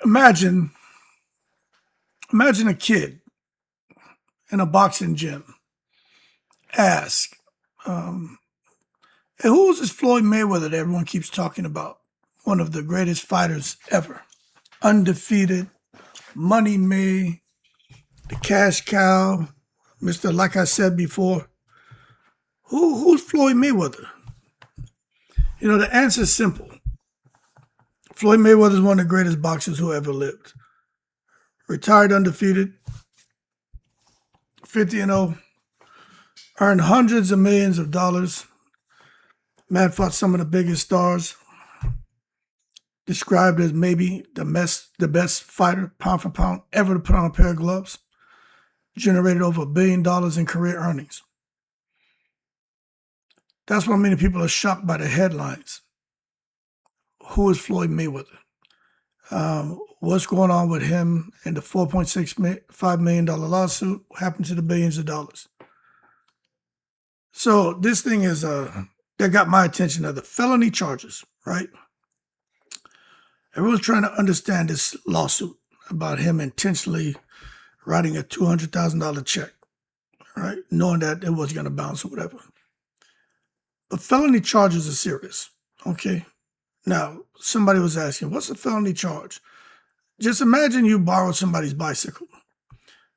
Imagine, imagine a kid in a boxing gym. Ask, um, "Hey, who is this Floyd Mayweather that everyone keeps talking about? One of the greatest fighters ever, undefeated, money made, the cash cow, Mister. Like I said before, who's Floyd Mayweather?" The answer is simple. Floyd Mayweather is one of the greatest boxers who ever lived. Retired undefeated, 50-0, earned hundreds of millions of dollars. Man fought some of the biggest stars. Described as maybe the best fighter, pound for pound, ever to put on a pair of gloves. Generated over $1 billion in career earnings. That's why many people are shocked by the headlines. Who is Floyd Mayweather? What's going on with him and the $4.65 million lawsuit? What happened to the billions of dollars? So this thing is that got my attention are the felony charges, right? Everyone's trying to understand this lawsuit about him intentionally writing a $200,000 check, right? Knowing that it was going to bounce or whatever. But felony charges are serious, okay? Now, somebody was asking, what's a felony charge? Just imagine you borrowed somebody's bicycle,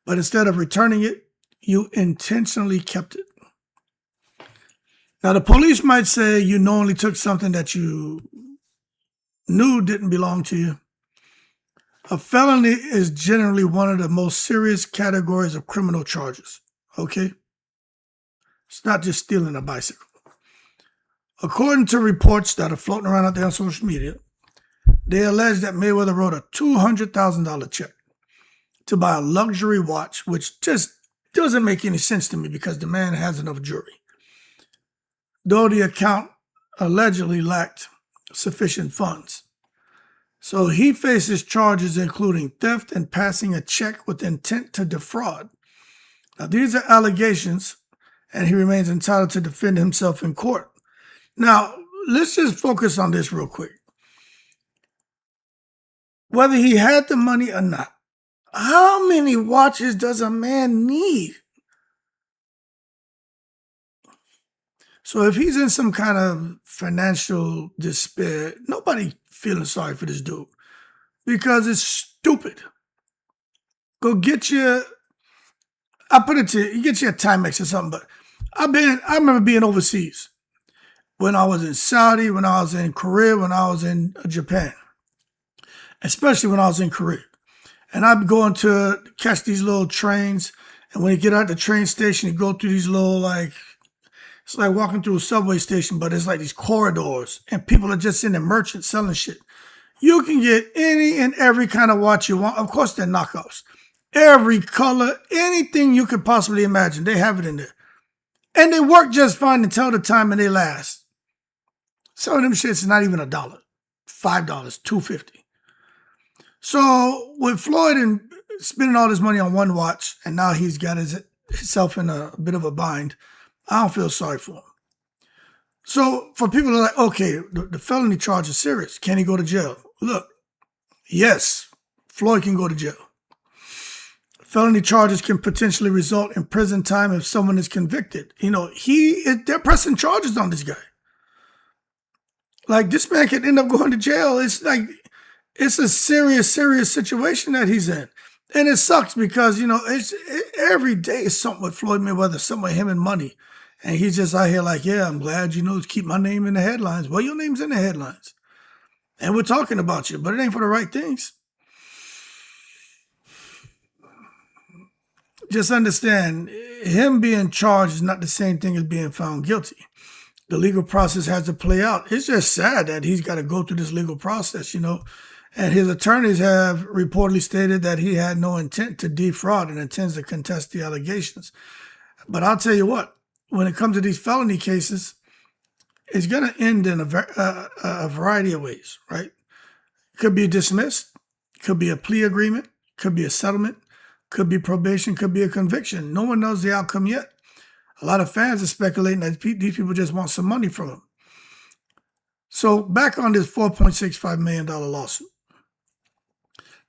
but instead of returning it, you intentionally kept it. Now, the police might say you knowingly took something that you knew didn't belong to you. A felony is generally one of the most serious categories of criminal charges, okay? It's not just stealing a bicycle. According to reports that are floating around out there on social media, they allege that Mayweather wrote a $200,000 check to buy a luxury watch, which just doesn't make any sense to me because the man has enough jewelry. Though the account allegedly lacked sufficient funds. So he faces charges including theft and passing a check with intent to defraud. Now, these are allegations, and he remains entitled to defend himself in court. Now, let's just focus on this real quick. Whether he had the money or not, how many watches does a man need? So if he's in some kind of financial despair, nobody feeling sorry for this dude because it's stupid. Go get you, I put it to you, get you a Timex or something, but I remember being overseas when I was in Saudi, when I was in Korea, when I was in Japan, especially when I was in Korea. And I'd be going to catch these little trains. And when you get out the train station, you go through these little it's like walking through a subway station, but it's like these corridors and people are just in the merchant selling shit. You can get any and every kind of watch you want. Of course, they're knockoffs. Every color, anything you could possibly imagine, they have it in there. And they work just fine until the time and they last. Some of them shits is not even $1, $5, $2.50. So with Floyd and spending all this money on one watch, and now he's got himself in a bit of a bind, I don't feel sorry for him. So for people who are like, okay, the felony charge is serious. Can he go to jail? Look, yes, Floyd can go to jail. Felony charges can potentially result in prison time if someone is convicted. They're pressing charges on this guy. Like, this man could end up going to jail. It's a serious, serious situation that he's in. And it sucks because, every day is something with Floyd Mayweather, something with him and money. And he's just out here like, yeah, I'm glad, to keep my name in the headlines. Well, your name's in the headlines. And we're talking about you, but it ain't for the right things. Just understand, him being charged is not the same thing as being found guilty. The legal process has to play out. It's just sad that he's got to go through this legal process, And his attorneys have reportedly stated that he had no intent to defraud and intends to contest the allegations. But I'll tell you what, when it comes to these felony cases, it's going to end in a variety of ways, right? Could be dismissed, could be a plea agreement, could be a settlement, could be probation, could be a conviction. No one knows the outcome yet. A lot of fans are speculating that these people just want some money from him. So back on this $4.65 million lawsuit.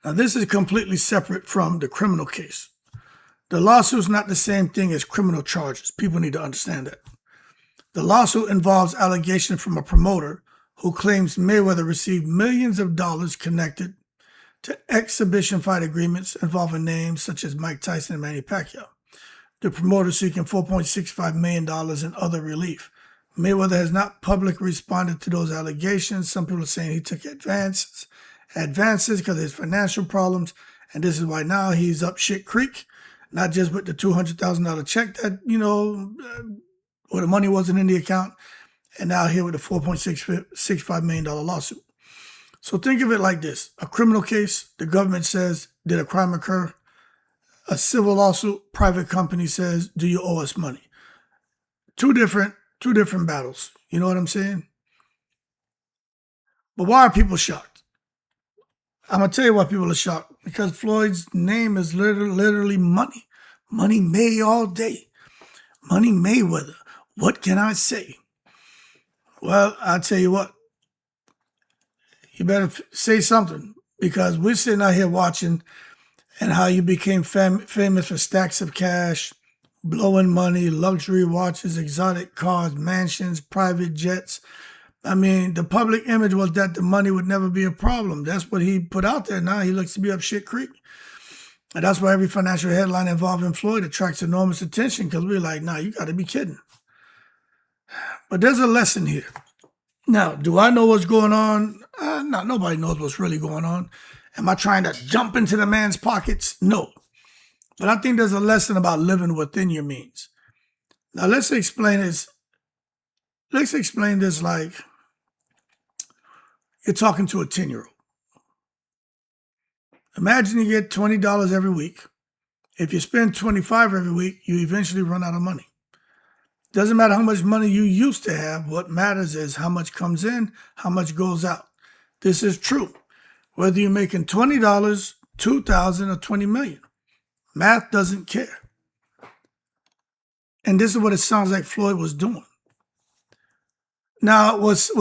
Now, this is completely separate from the criminal case. The lawsuit is not the same thing as criminal charges. People need to understand that. The lawsuit involves allegations from a promoter who claims Mayweather received millions of dollars connected to exhibition fight agreements involving names such as Mike Tyson and Manny Pacquiao. The promoter seeking $4.65 million in other relief. Mayweather has not publicly responded to those allegations. Some people are saying he took advances because of his financial problems, and this is why now he's up shit creek, not just with the $200,000 check that, where the money wasn't in the account, and now here with the $4.65 million lawsuit. So think of it like this. A criminal case, the government says, did a crime occur? A civil lawsuit, private company says, do you owe us money? Two different battles. You know what I'm saying? But why are people shocked? I'm going to tell you why people are shocked. Because Floyd's name is literally money. Money May all day. Money Mayweather. What can I say? Well, I'll tell you what. You better say something, because we're sitting out here watching and how you became famous for stacks of cash, blowing money, luxury watches, exotic cars, mansions, private jets. I mean, the public image was that the money would never be a problem. That's what he put out there. Now he looks to be up shit creek. And that's why every financial headline involving Floyd attracts enormous attention, because we're like, nah, you got to be kidding. But there's a lesson here. Now, do I know what's going on? No, nobody knows what's really going on. Am I trying to jump into the man's pockets? No. But I think there's a lesson about living within your means. Now, let's explain this. Let's explain this like you're talking to a 10-year-old. Imagine you get $20 every week. If you spend $25 every week, you eventually run out of money. Doesn't matter how much money you used to have. What matters is how much comes in, how much goes out. This is true. Whether you're making $20, $2,000, or $20 million. Math doesn't care. And this is what it sounds like Floyd was doing. Now, what's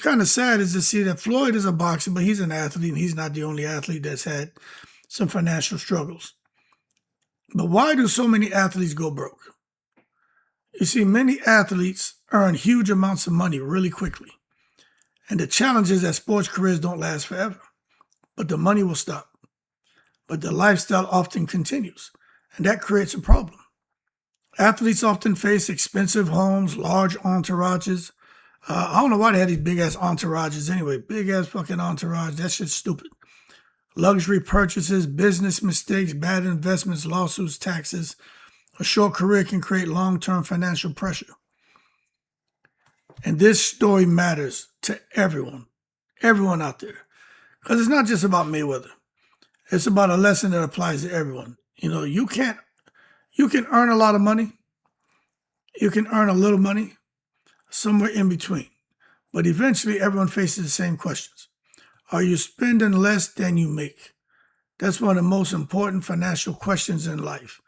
kind of sad is to see that Floyd is a boxer, but he's an athlete, and he's not the only athlete that's had some financial struggles. But why do so many athletes go broke? You see, many athletes earn huge amounts of money really quickly. And the challenge is that sports careers don't last forever. But the money will stop. But the lifestyle often continues. And that creates a problem. Athletes often face expensive homes, large entourages. I don't know why they had these big-ass entourages anyway. Big-ass fucking entourage. That shit's stupid. Luxury purchases, business mistakes, bad investments, lawsuits, taxes. A short career can create long-term financial pressure. And this story matters to everyone out there. Because it's not just about Mayweather. It's about a lesson that applies to everyone. You can earn a lot of money. You can earn a little money, somewhere in between. But eventually everyone faces the same questions. Are you spending less than you make? That's one of the most important financial questions in life.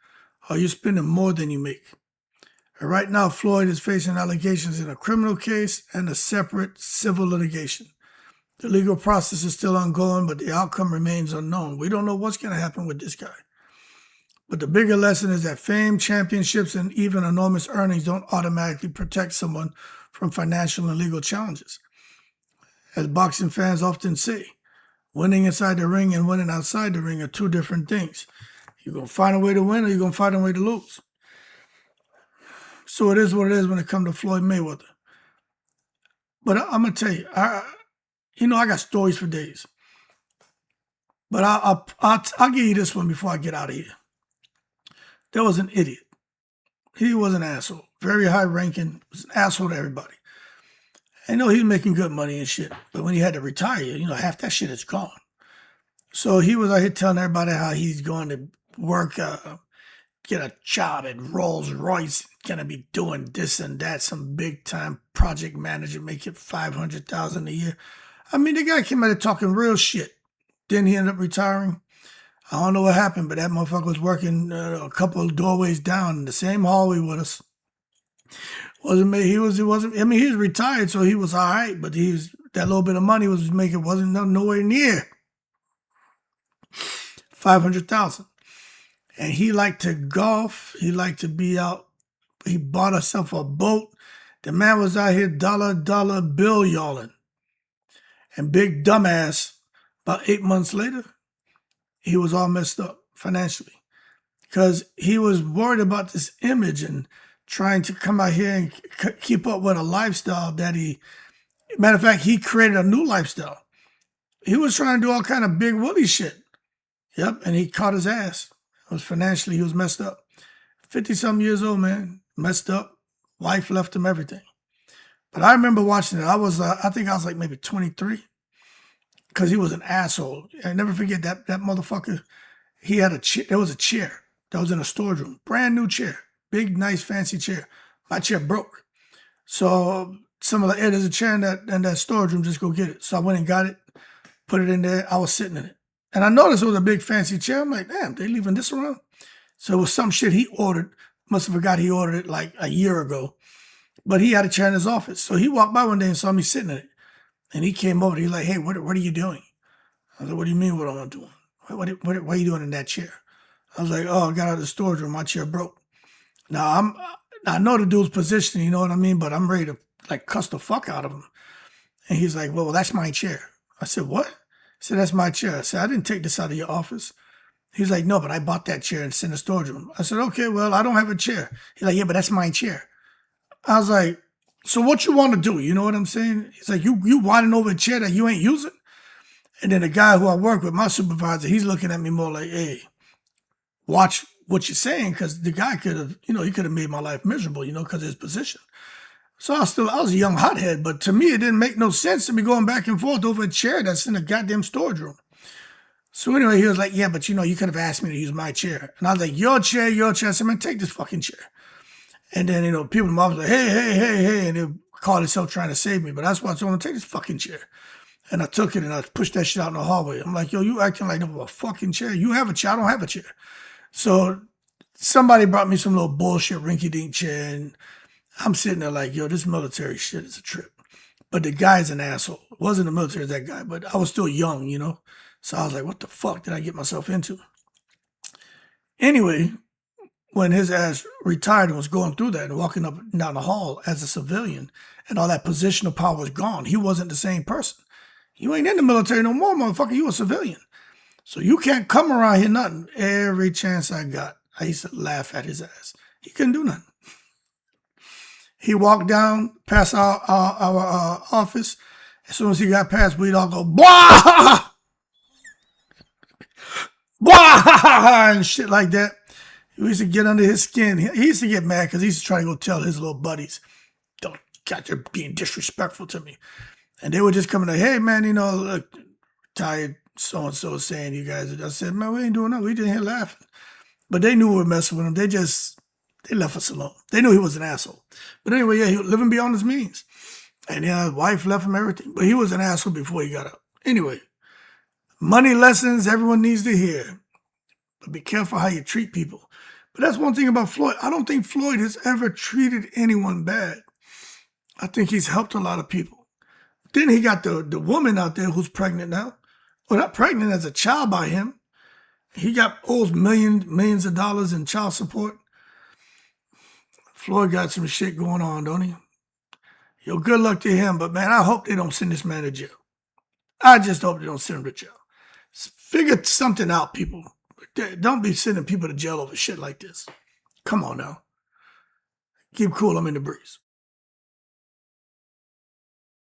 Are you spending more than you make? And right now, Floyd is facing allegations in a criminal case and a separate civil litigation. The legal process is still ongoing, but the outcome remains unknown. We don't know what's going to happen with this guy. But the bigger lesson is that fame, championships, and even enormous earnings don't automatically protect someone from financial and legal challenges. As boxing fans often say, winning inside the ring and winning outside the ring are two different things. You're going to find a way to win, or you're going to find a way to lose. So it is what it is when it comes to Floyd Mayweather. But I'm going to tell you, I got stories for days. But I'll give you this one before I get out of here. There was an idiot. He was an asshole. Very high ranking. Was an asshole to everybody. I know he was making good money and shit. But when he had to retire, half that shit is gone. So he was out here telling everybody how he's going to work, get a job at Rolls Royce, going to be doing this and that, some big time project manager, make it $500,000 a year. I mean, the guy came out of talking real shit. Then he ended up retiring. I don't know what happened, but that motherfucker was working a couple of doorways down in the same hallway with us. He was retired, so he was all right, but that little bit of money he was making wasn't nowhere near $500,000. And he liked to golf. He liked to be out. He bought himself a boat. The man was out here dollar bill y'alling. And big dumbass, about 8 months later, he was all messed up financially. Because he was worried about this image and trying to come out here and keep up with a lifestyle that matter of fact, he created a new lifestyle. He was trying to do all kind of big Willie shit. Yep, and he caught his ass. It was financially, he was messed up. 50-something years old, man, messed up. Wife left him everything. But I remember watching it. I think I was like maybe 23. Because he was an asshole. I never forget that motherfucker. He had a chair. There was a chair that was in a storage room. Brand new chair. Big, nice, fancy chair. My chair broke. So some of the, there's a chair in that storage room, just go get it. So I went and got it, put it in there. I was sitting in it. And I noticed it was a big fancy chair. I'm like, damn, they leaving this around? So it was some shit he ordered. Must have forgot he ordered it like a year ago. But he had a chair in his office. So he walked by one day and saw me sitting in it. And he came over. He's like, hey, what are you doing? I was like, what do you mean what am I doing? What are you doing in that chair? I was like, oh, I got out of the storage room. My chair broke. Now, I know the dude's position, you know what I mean? But I'm ready to like cuss the fuck out of him. And he's like, well, that's my chair. I said, what? He said, that's my chair. I said, I didn't take this out of your office. He's like, no, but I bought that chair and it's in the storage room. I said, okay, well, I don't have a chair. He's like, yeah, but that's my chair. I was like, so what you want to do? You know what I'm saying? He's like, you whining over a chair that you ain't using? And then the guy who I work with, my supervisor, he's looking at me more like, hey, watch what you're saying, because the guy could have, he could have made my life miserable, because of his position. So I was a young hothead, but to me, it didn't make no sense to be going back and forth over a chair that's in a goddamn storage room. So anyway, he was like, yeah, but you could have asked me to use my chair. And I was like, your chair. I said, man, take this fucking chair. And then, people in my office were like, hey, and they called themselves trying to save me. But that's why I told them, take this fucking chair. And I took it and I pushed that shit out in the hallway. I'm like, yo, you acting like a fucking chair. You have a chair. I don't have a chair. So somebody brought me some little bullshit rinky-dink chair. And I'm sitting there like, yo, this military shit is a trip. But the guy's an asshole. It wasn't the military, that guy. But I was still young, So I was like, what the fuck did I get myself into? Anyway, when his ass retired and was going through that and walking up and down the hall as a civilian and all that positional power was gone, he wasn't the same person. You ain't in the military no more, motherfucker. You a civilian. So you can't come around here nothing. Every chance I got, I used to laugh at his ass. He couldn't do nothing. He walked down past our office. As soon as he got past, we'd all go, blah! Blah! And shit like that. We used to get under his skin. He used to get mad because he used to try to go tell his little buddies, don't got they're being disrespectful to me. And they would just come in like, hey, man, look, tired so-and-so saying you guys. I said, man, we ain't doing nothing. We just here laughing. But they knew we were messing with him. They left us alone. They knew he was an asshole. But anyway, yeah, he was living beyond his means. And his wife left him everything. But he was an asshole before he got out. Anyway, money lessons everyone needs to hear. But be careful how you treat people. But that's one thing about Floyd. I don't think Floyd has ever treated anyone bad. I think he's helped a lot of people. Then he got the woman out there who's pregnant now. Well, not pregnant, as a child by him. He owes millions of dollars in child support. Floyd got some shit going on, don't he? Yo, good luck to him, but man, I hope they don't send this man to jail. I just hope they don't send him to jail. Figure something out, people. Don't be sending people to jail over shit like this. Come on now. Keep cool, I'm in the breeze.